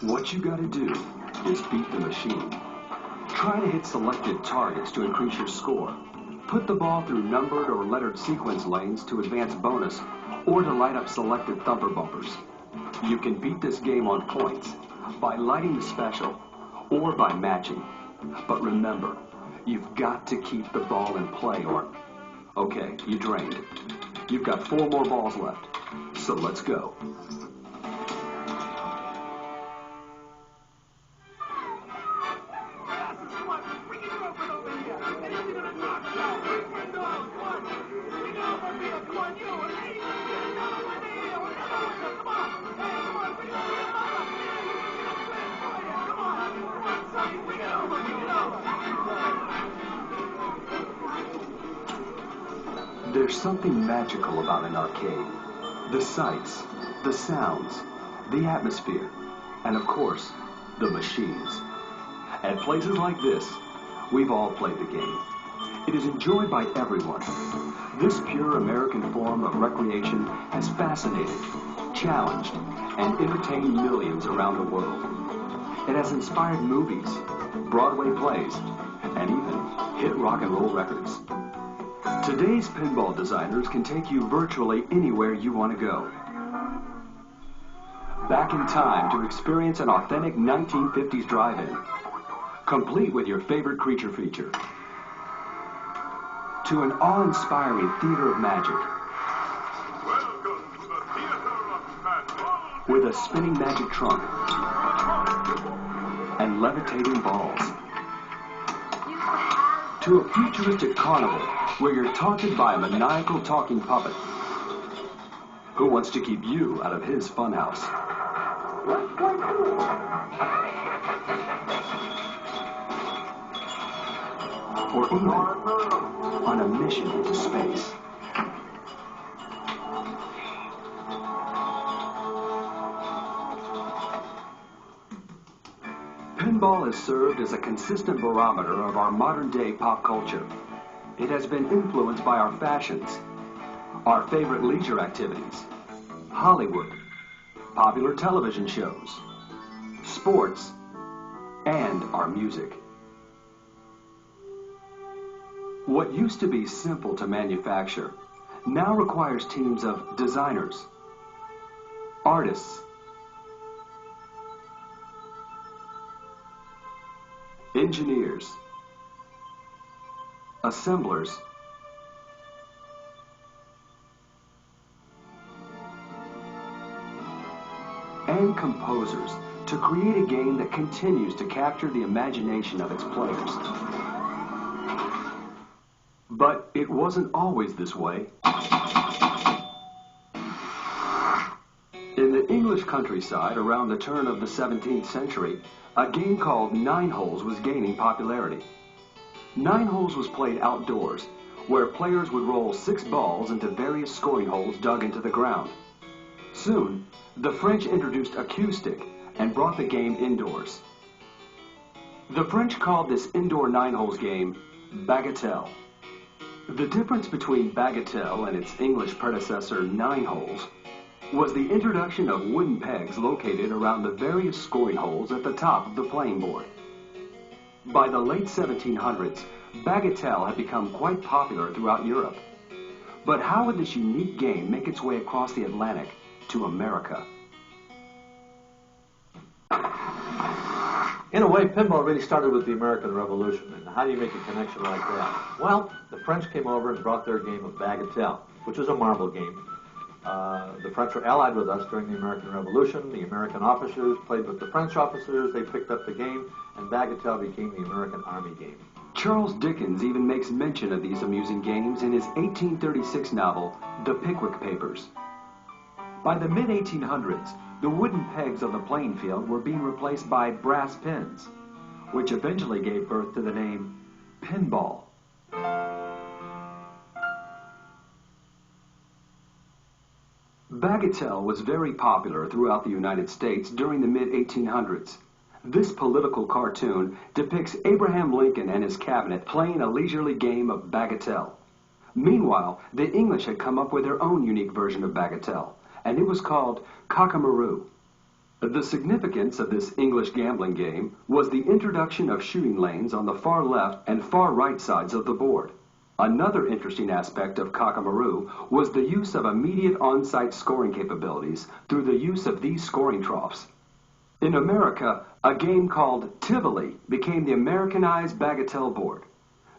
What you gotta do is beat the machine. Try to hit selected targets to increase your score. Put the ball through numbered or lettered sequence lanes to advance bonus, or to light up selected thumper bumpers. You can beat this game on points, by lighting the special, or by matching. But remember, you've got to keep the ball in play or... Okay, you drained. You've got 4 more balls left, so let's go. There's something magical about an arcade. The sights, the sounds, the atmosphere, and of course, the machines. At places like this, we've all played the game. It is enjoyed by everyone. This pure American form of recreation has fascinated, challenged, and entertained millions around the world. It has inspired movies, Broadway plays, and even hit rock and roll records. Today's pinball designers can take you virtually anywhere you want to go. Back in time to experience an authentic 1950s drive-in, complete with your favorite creature feature. To an awe-inspiring theater of magic. Welcome to the Theater of Magic. With a spinning magic trunk and levitating balls. To a futuristic carnival where you're taunted by a maniacal talking puppet who wants to keep you out of his funhouse. Or even on a mission into space. Pinball has served as a consistent barometer of our modern-day pop culture. It has been influenced by our fashions, our favorite leisure activities, Hollywood, popular television shows, sports, and our music. What used to be simple to manufacture now requires teams of designers, artists, engineers, assemblers, and composers to create a game that continues to capture the imagination of its players. But it wasn't always this way. In the English countryside around the turn of the 17th century, a game called 9 Holes was gaining popularity. 9 Holes was played outdoors, where players would roll 6 balls into various scoring holes dug into the ground. Soon, the French introduced a cue stick and brought the game indoors. The French called this indoor 9 Holes game bagatelle. The difference between bagatelle and its English predecessor 9 Holes was the introduction of wooden pegs located around the various scoring holes at the top of the playing board. By the late 1700s, bagatelle had become quite popular throughout Europe. But how would this unique game make its way across the Atlantic to America? In a way, pinball really started with the American Revolution. And how do you make a connection like that? Well, the French came over and brought their game of bagatelle, which was a marble game. The French were allied with us during the American Revolution. The American officers played with the French officers. They picked up the game, and bagatelle became the American Army game. Charles Dickens even makes mention of these amusing games in his 1836 novel, The Pickwick Papers. By the mid-1800s, the wooden pegs on the playing field were being replaced by brass pins, which eventually gave birth to the name pinball. Bagatelle was very popular throughout the United States during the mid-1800s. This political cartoon depicts Abraham Lincoln and his cabinet playing a leisurely game of bagatelle. Meanwhile, the English had come up with their own unique version of bagatelle, and it was called cockamaroo. The significance of this English gambling game was the introduction of shooting lanes on the far left and far right sides of the board. Another interesting aspect of Cockamaroo was the use of immediate on-site scoring capabilities through the use of these scoring troughs. In America, a game called Tivoli became the Americanized bagatelle board.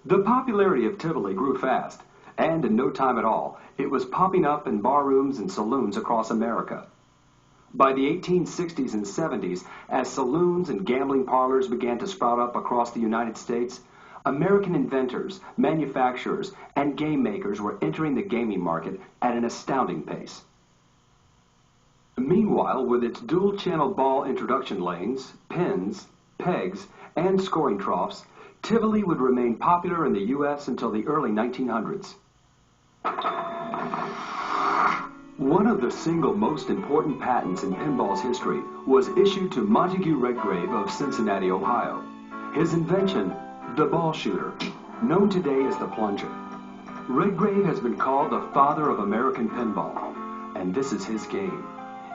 The popularity of Tivoli grew fast, and in no time at all, it was popping up in barrooms and saloons across America. By the 1860s and 70s, as saloons and gambling parlors began to sprout up across the United States, American inventors, manufacturers, and game makers were entering the gaming market at an astounding pace. Meanwhile, with its dual-channel ball introduction lanes, pins, pegs, and scoring troughs, Tivoli would remain popular in the U.S. until the early 1900s. One of the single most important patents in pinball's history was issued to Montague Redgrave of Cincinnati, Ohio. His invention, the ball shooter, known today as the plunger. Redgrave has been called the father of American pinball, and this is his game.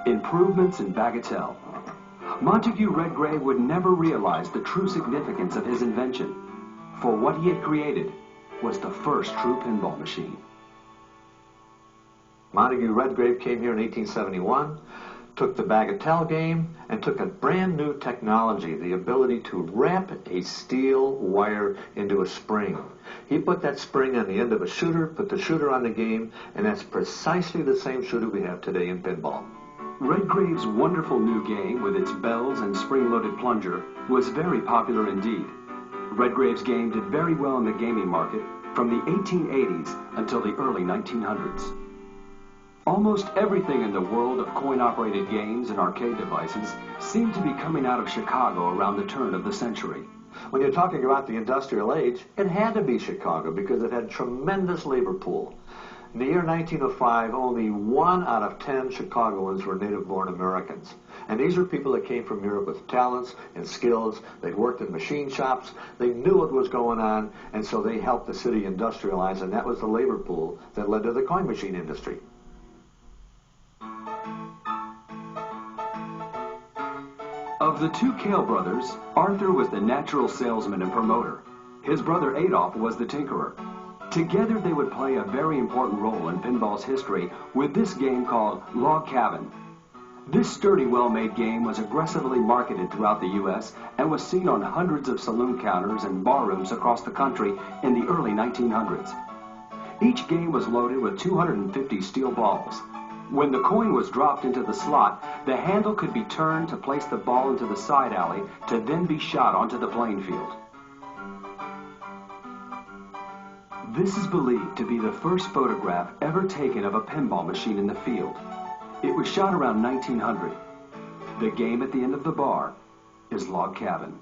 Improvements in bagatelle. Montague Redgrave would never realize the true significance of his invention, for what he had created was the first true pinball machine. Montague Redgrave came here in 1871, took the bagatelle game, and took a brand new technology, the ability to wrap a steel wire into a spring. He put that spring on the end of a shooter, put the shooter on the game, and that's precisely the same shooter we have today in pinball. Redgrave's wonderful new game, with its bells and spring-loaded plunger, was very popular indeed. Redgrave's game did very well in the gaming market from the 1880s until the early 1900s. Almost everything in the world of coin-operated games and arcade devices seemed to be coming out of Chicago around the turn of the century. When you're talking about the industrial age, it had to be Chicago because it had tremendous labor pool. In the year 1905, only 1 out of 10 Chicagoans were native-born Americans. And these were people that came from Europe with talents and skills. They worked in machine shops. They knew what was going on, and so they helped the city industrialize, and that was the labor pool that led to the coin machine industry. Of the two Cale brothers, Arthur was the natural salesman and promoter. His brother Adolph was the tinkerer. Together they would play a very important role in pinball's history with this game called Log Cabin. This sturdy, well-made game was aggressively marketed throughout the U.S. and was seen on hundreds of saloon counters and barrooms across the country in the early 1900s. Each game was loaded with 250 steel balls. When the coin was dropped into the slot, the handle could be turned to place the ball into the side alley to then be shot onto the playing field. This is believed to be the first photograph ever taken of a pinball machine in the field. It was shot around 1900. The game at the end of the bar is Log Cabin.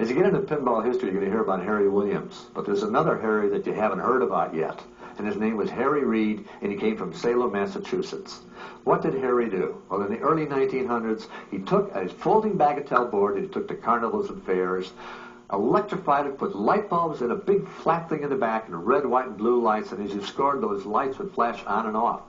As you get into pinball history, you're going to hear about Harry Williams. But there's another Harry that you haven't heard about yet. And his name was Harry Reid, and he came from Salem, Massachusetts. What did Harry do? Well, in the early 1900s, he took a folding bagatelle board that he took to carnivals and fairs, electrified it, put light bulbs in a big flat thing in the back, and red, white, and blue lights, and as you scored, those lights would flash on and off.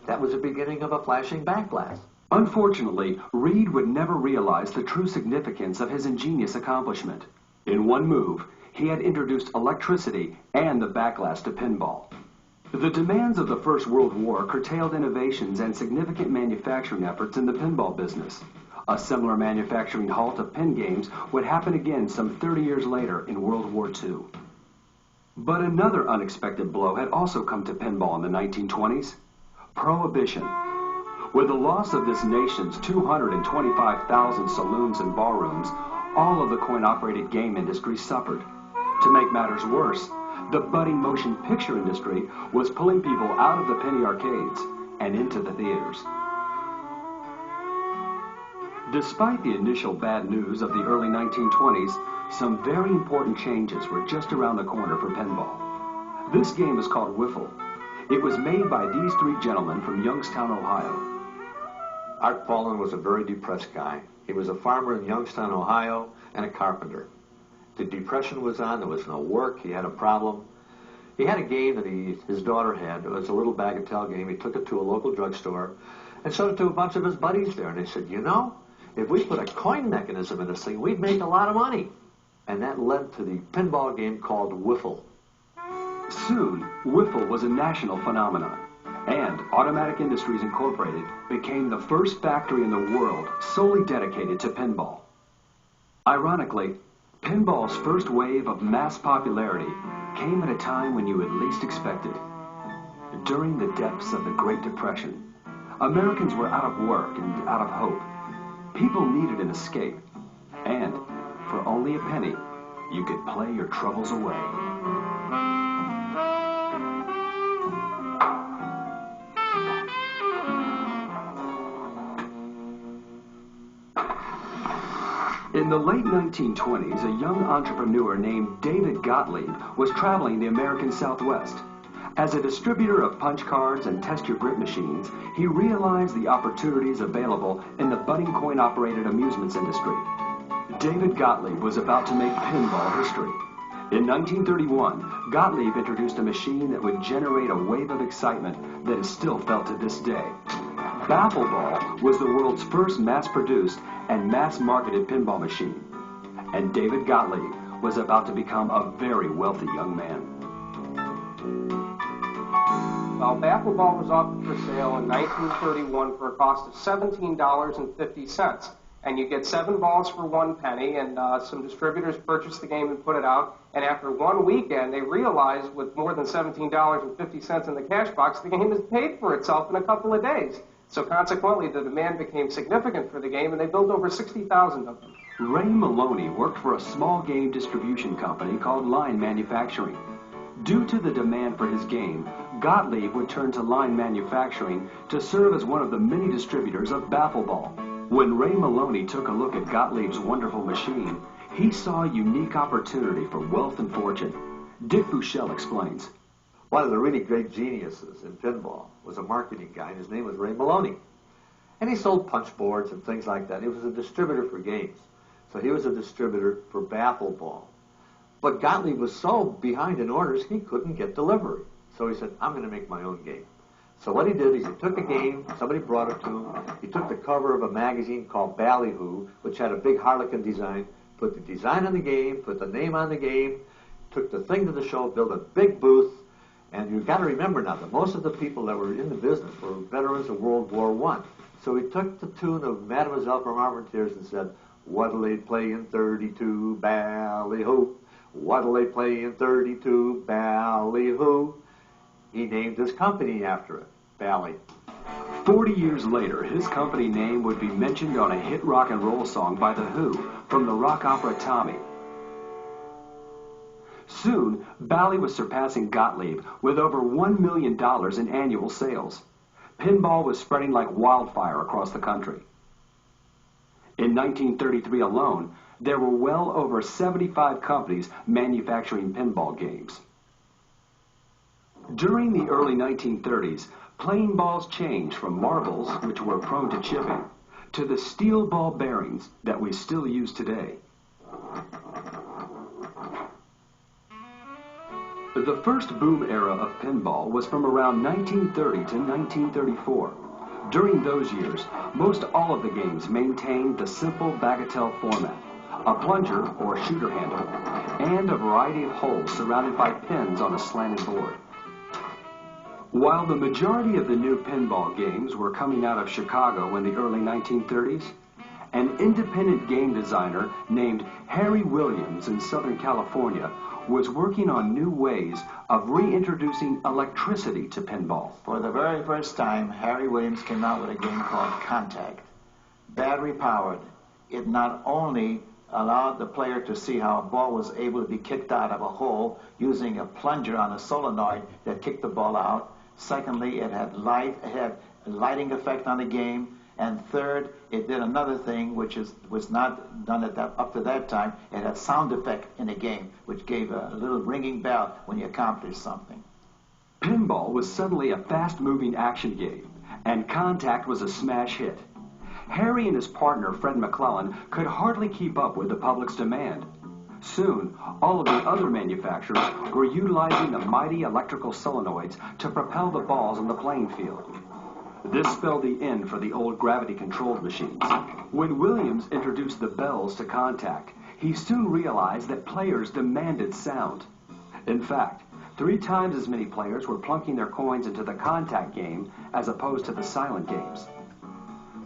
That was the beginning of a flashing backglass. Unfortunately, Reid would never realize the true significance of his ingenious accomplishment. In one move, he had introduced electricity and the backglass to pinball. The demands of the First World War curtailed innovations and significant manufacturing efforts in the pinball business. A similar manufacturing halt of pin games would happen again some 30 years later in World War II. But another unexpected blow had also come to pinball in the 1920s: Prohibition. With the loss of this nation's 225,000 saloons and barrooms, all of the coin-operated game industry suffered. To make matters worse, the budding motion picture industry was pulling people out of the penny arcades and into the theaters. Despite the initial bad news of the early 1920s, some very important changes were just around the corner for pinball. This game is called Wiffle. It was made by these three gentlemen from Youngstown, Ohio. Art Baldwin was a very depressed guy. He was a farmer in Youngstown, Ohio, and a carpenter. The depression was on, there was no work, he had a problem. He had a game that his daughter had. It was a little bagatelle game. He took it to a local drugstore, and showed it to a bunch of his buddies there. And they said, you know, if we put a coin mechanism in this thing, we'd make a lot of money. And that led to the pinball game called Wiffle. Soon, Wiffle was a national phenomenon, and Automatic Industries Incorporated became the first factory in the world solely dedicated to pinball. Ironically, pinball's first wave of mass popularity came at a time when you would least expect it. During the depths of the Great Depression, Americans were out of work and out of hope. People needed an escape, and for only a penny, you could play your troubles away. In the late 1920s, a young entrepreneur named David Gottlieb was traveling the American Southwest. As a distributor of punch cards and test-your-grip machines, he realized the opportunities available in the budding coin-operated amusements industry. David Gottlieb was about to make pinball history. In 1931, Gottlieb introduced a machine that would generate a wave of excitement that is still felt to this day. Baffle Ball was the world's first mass-produced and mass-marketed pinball machine, and David Gottlieb was about to become a very wealthy young man. Well, Baffle Ball was offered for sale in 1931 for a cost of $17.50, and you get 7 balls for 1 penny, and some distributors purchased the game and put it out, and after 1 weekend, they realized with more than $17.50 in the cash box, the game has paid for itself in a couple of days. So consequently, the demand became significant for the game, and they built over 60,000 of them. Ray Maloney worked for a small game distribution company called Line Manufacturing. Due to the demand for his game, Gottlieb would turn to Line Manufacturing to serve as one of the many distributors of Baffle Ball. When Ray Maloney took a look at Gottlieb's wonderful machine, he saw a unique opportunity for wealth and fortune. Dick Buchel explains. One of the really great geniuses in pinball was a marketing guy, and his name was Ray Maloney. And he sold punch boards and things like that. He was a distributor for games. So he was a distributor for Baffle Ball. But Gottlieb was so behind in orders, he couldn't get delivery. So he said, I'm going to make my own game. So what he did is he took a game, somebody brought it to him, he took the cover of a magazine called Ballyhoo, which had a big harlequin design, put the design on the game, put the name on the game, took the thing to the show, built a big booth. And you've got to remember now that most of the people that were in the business were veterans of World War I. So he took the tune of Mademoiselle from Armentières and said, what'll they play in 32 Ballyhoo? What'll they play in 32 Ballyhoo? He named his company after it, Bally. 40 years later, his company name would be mentioned on a hit rock and roll song by The Who from the rock opera Tommy. Soon, Bally was surpassing Gottlieb with over $1 million in annual sales. Pinball was spreading like wildfire across the country. In 1933 alone, there were well over 75 companies manufacturing pinball games. During the early 1930s, playing balls changed from marbles, which were prone to chipping, to the steel ball bearings that we still use today. The first boom era of pinball was from around 1930 to 1934. During those years, most all of the games maintained the simple bagatelle format, a plunger or shooter handle, and a variety of holes surrounded by pins on a slanted board. While the majority of the new pinball games were coming out of Chicago in the early 1930s, an independent game designer named Harry Williams in Southern California was working on new ways of reintroducing electricity to pinball. For the very first time, Harry Williams came out with a game called Contact. Battery powered. It not only allowed the player to see how a ball was able to be kicked out of a hole using a plunger on a solenoid that kicked the ball out. Secondly, it had a lighting effect on the game. And third, it did another thing which was not done up to that time. It had sound effect in the game, which gave a little ringing bell when you accomplished something. Pinball was suddenly a fast-moving action game, and Contact was a smash hit. Harry and his partner, Fred McClellan, could hardly keep up with the public's demand. Soon, all of the other manufacturers were utilizing the mighty electrical solenoids to propel the balls on the playing field. This spelled the end for the old gravity-controlled machines. When Williams introduced the bells to contact, he soon realized that players demanded sound. In fact, 3 times as many players were plunking their coins into the contact game as opposed to the silent games.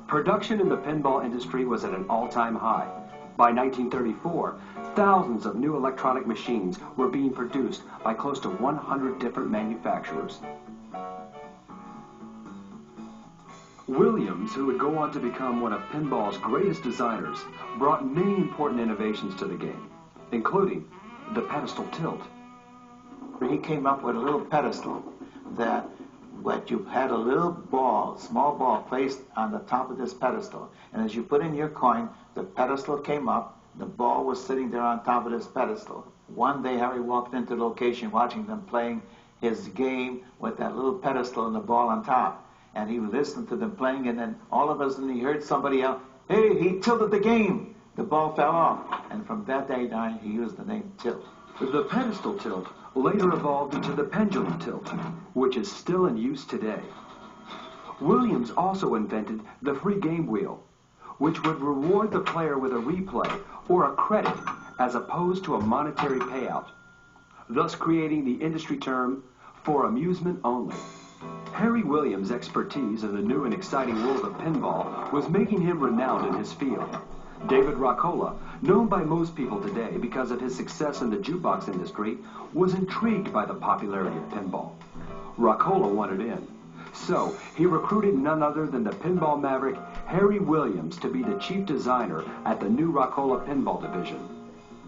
Production in the pinball industry was at an all-time high. By 1934, thousands of new electronic machines were being produced by close to 100 different manufacturers. Williams, who would go on to become one of pinball's greatest designers, brought many important innovations to the game, including the pedestal tilt. He came up with a little pedestal that you had a little ball, small ball, placed on the top of this pedestal. And as you put in your coin, the pedestal came up, the ball was sitting there on top of this pedestal. One day Harry walked into the location watching them playing his game with that little pedestal and the ball on top. And he listened to them playing, and then all of a sudden he heard somebody yell, "Hey, he tilted the game!" The ball fell off. And from that day on, he used the name tilt. The pedestal tilt later evolved into the pendulum tilt, which is still in use today. Williams also invented the free game wheel, which would reward the player with a replay or a credit as opposed to a monetary payout, thus creating the industry term for amusement only. Harry Williams' expertise in the new and exciting world of pinball was making him renowned in his field. David Roccola, known by most people today because of his success in the jukebox industry, was intrigued by the popularity of pinball. Roccola wanted in, so he recruited none other than the pinball maverick Harry Williams to be the chief designer at the new Roccola pinball division.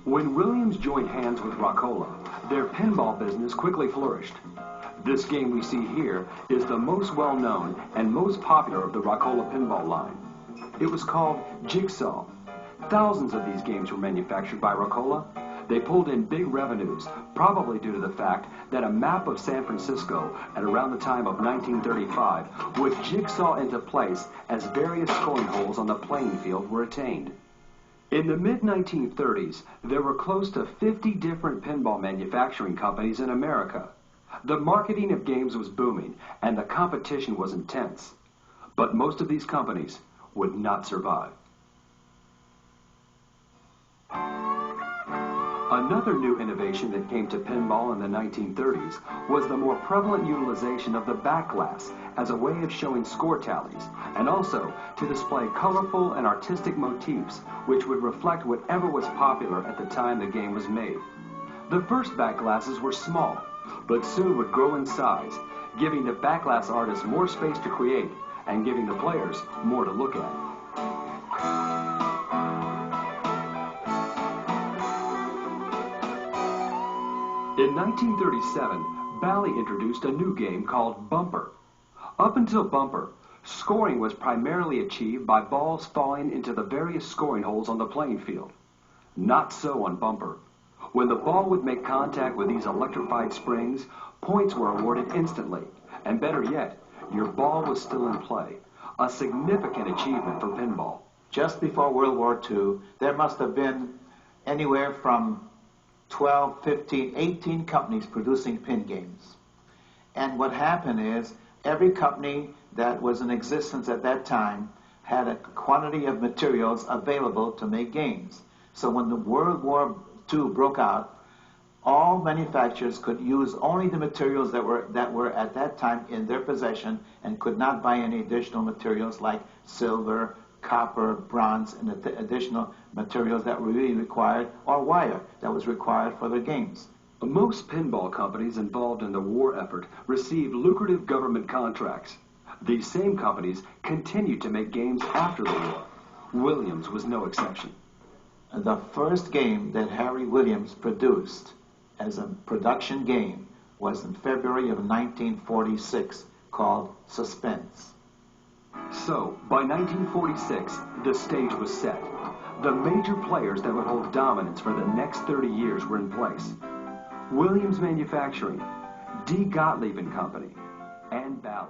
When Williams joined hands with Roccola, their pinball business quickly flourished. This game we see here is the most well-known and most popular of the Roccola pinball line. It was called Jigsaw. Thousands of these games were manufactured by Roccola. They pulled in big revenues, probably due to the fact that a map of San Francisco at around the time of 1935 would jigsaw into place as various scoring holes on the playing field were attained. In the mid-1930s, there were close to 50 different pinball manufacturing companies in America. The marketing of games was booming, and the competition was intense. But most of these companies would not survive. Another new innovation that came to pinball in the 1930s was the more prevalent utilization of the back glass as a way of showing score tallies, and also to display colorful and artistic motifs which would reflect whatever was popular at the time the game was made. The first back glasses were small, but soon would grow in size, giving the back glass artists more space to create and giving the players more to look at. In 1937, Bally introduced a new game called Bumper. Up until Bumper, scoring was primarily achieved by balls falling into the various scoring holes on the playing field. Not so on Bumper. When the ball would make contact with these electrified springs, points were awarded instantly. And better yet, your ball was still in play. A significant achievement for pinball. Just before World War II, there must have been anywhere from 12, 15, 18 companies producing pin games. And what happened is, every company that was in existence at that time had a quantity of materials available to make games. So when the World War II broke out, all manufacturers could use only the materials that were at that time in their possession and could not buy any additional materials like silver, copper, bronze, and additional materials that were really required, or wire that was required for their games. Most pinball companies involved in the war effort received lucrative government contracts. These same companies continued to make games after the war. Williams was no exception. The first game that Harry Williams produced as a production game was in February of 1946, called Suspense. So, by 1946, the stage was set. The major players that would hold dominance for the next 30 years were in place. Williams Manufacturing, D. Gottlieb and Company, and Bally.